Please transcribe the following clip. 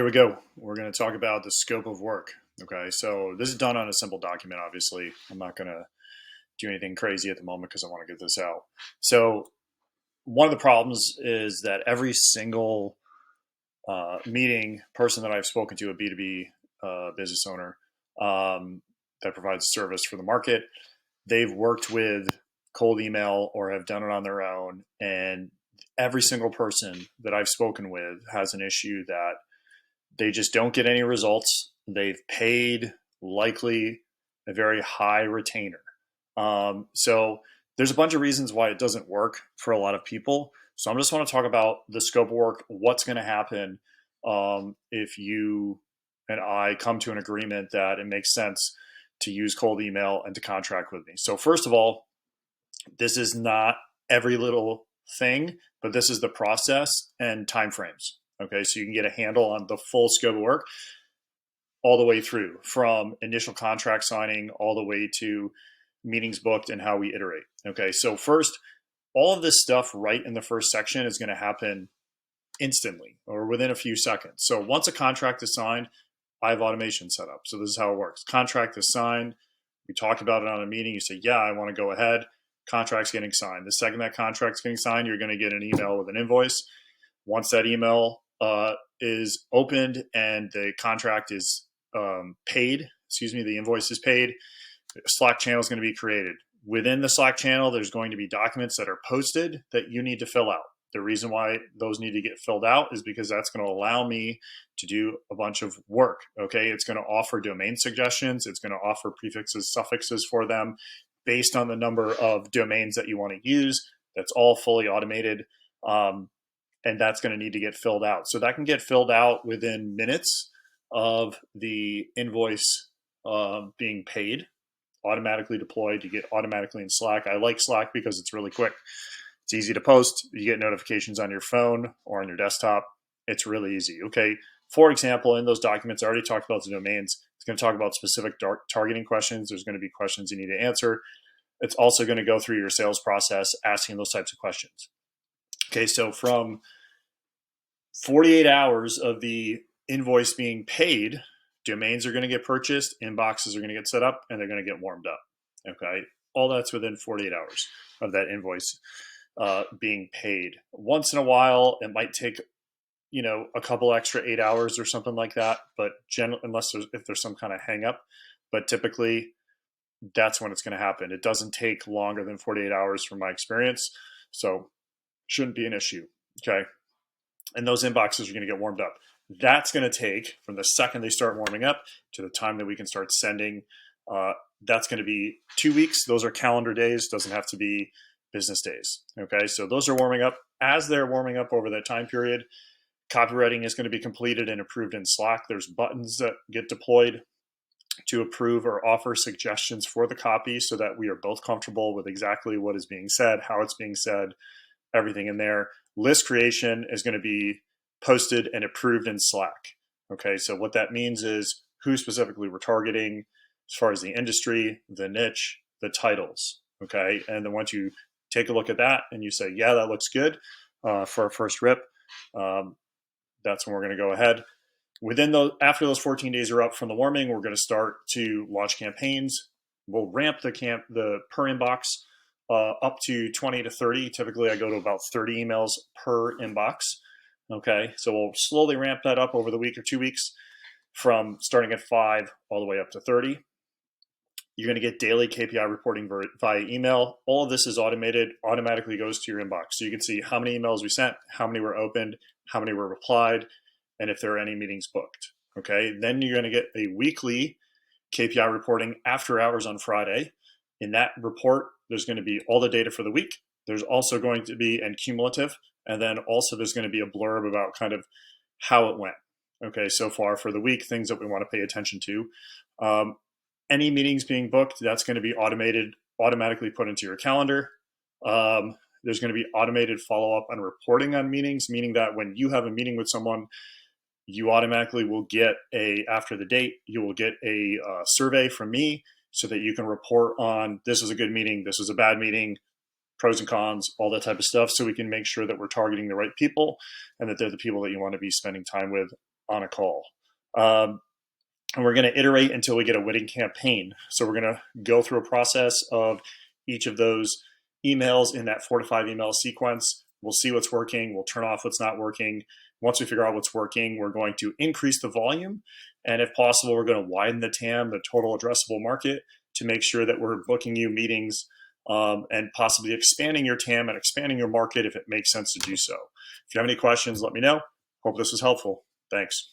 Here we go. We're going to talk about the scope of work. Okay, so this is done on a simple document, obviously. I'm not going to do anything crazy at the moment because I want to get this out. So, one of the problems is that every single meeting person that I've spoken to, a B2B business owner that provides service for the market, they've worked with cold email or have done it on their own. And every single person that I've spoken with has an issue that they just don't get any results. They've paid likely a very high retainer. So there's a bunch of reasons why it doesn't work for a lot of people. So I just want to talk about the scope of work, what's going to happen if you and I come to an agreement that it makes sense to use cold email and to contract with me. So first of all, this is not every little thing, but this is the process and timeframes. Okay, so you can get a handle on the full scope of work all the way through, from initial contract signing all the way to meetings booked and how we iterate. Okay, so first, all of this stuff right in the first section is going to happen instantly or within a few seconds. So once a contract is signed, I have automation set up. So this is how it works. Contract is signed. We talked about it on a meeting. You say, yeah, I want to go ahead. Contract's getting signed. The second that contract's getting signed, you're going to get an email with an invoice. Once that email is opened and the contract is paid, the invoice is paid, a Slack channel is going to be created. Within the Slack channel, there's going to be documents that are posted that you need to fill out. The reason why those need to get filled out is because that's going to allow me to do a bunch of work. Okay, it's going to offer domain suggestions. It's going to offer prefixes, suffixes for them based on the number of domains that you want to use. That's all fully automated. And that's going to need to get filled out. So that can get filled out within minutes of the invoice being paid, automatically deployed. You get automatically in Slack. I like Slack because it's really quick. It's easy to post. You get notifications on your phone or on your desktop. It's really easy. Okay. For example, in those documents, I already talked about the domains. It's going to talk about specific targeting questions. There's going to be questions you need to answer. It's also going to go through your sales process, asking those types of questions. Okay, so from 48 hours of the invoice being paid, domains are going to get purchased, inboxes are going to get set up, and they're going to get warmed up. Okay, all that's within 48 hours of that invoice being paid. Once in a while, it might take a couple extra 8 hours or something like that, but unless there's some kind of hang up, but typically that's when it's going to happen. It doesn't take longer than 48 hours from my experience, so shouldn't be an issue. Okay, and those inboxes are going to get warmed up. That's going to take from the second they start warming up to the time that we can start sending. That's going to be 2 weeks. Those are calendar days. Doesn't have to be business days. Okay, so those are warming up. As they're warming up over that time period, copywriting is going to be completed and approved in Slack. There's buttons that get deployed to approve or offer suggestions for the copy so that we are both comfortable with exactly what is being said, how it's being said, everything in there. List creation is going to be posted and approved in Slack. Okay, so what that means is who specifically we're targeting as far as the industry, the niche, the titles. Okay, and then once you take a look at that and you say, yeah, that looks good for our first rip, that's when we're going to go ahead. After those 14 days are up from the warming, we're going to start to launch campaigns. We'll ramp the per inbox up to 20 to 30. Typically, I go to about 30 emails per inbox. Okay, so we'll slowly ramp that up over the week or 2 weeks from starting at 5 all the way up to 30. You're going to get daily KPI reporting via email. All of this is automated, automatically goes to your inbox. So you can see how many emails we sent, how many were opened, how many were replied, and if there are any meetings booked. Okay, then you're going to get a weekly KPI reporting after hours on Friday. In that report, there's going to be all the data for the week. There's also going to be and cumulative, and then also there's going to be a blurb about kind of how it went. Okay, so far for the week, things that we want to pay attention to. Any meetings being booked, that's going to be automatically put into your calendar. There's going to be automated follow-up and reporting on meetings, meaning that when you have a meeting with someone, you automatically will get after the date, you will get a survey from me so that you can report on this was a good meeting, this was a bad meeting, pros and cons, all that type of stuff, so we can make sure that we're targeting the right people and that they're the people that you want to be spending time with on a call. And we're going to iterate until we get a winning campaign. So we're going to go through a process of each of those emails in that 4 to 5 email sequence. We'll see what's working. We'll turn off what's not working. Once we figure out what's working, we're going to increase the volume. And if possible, we're going to widen the TAM, the total addressable market, to make sure that we're booking you meetings and possibly expanding your TAM and expanding your market if it makes sense to do so. If you have any questions, let me know. Hope this was helpful. Thanks.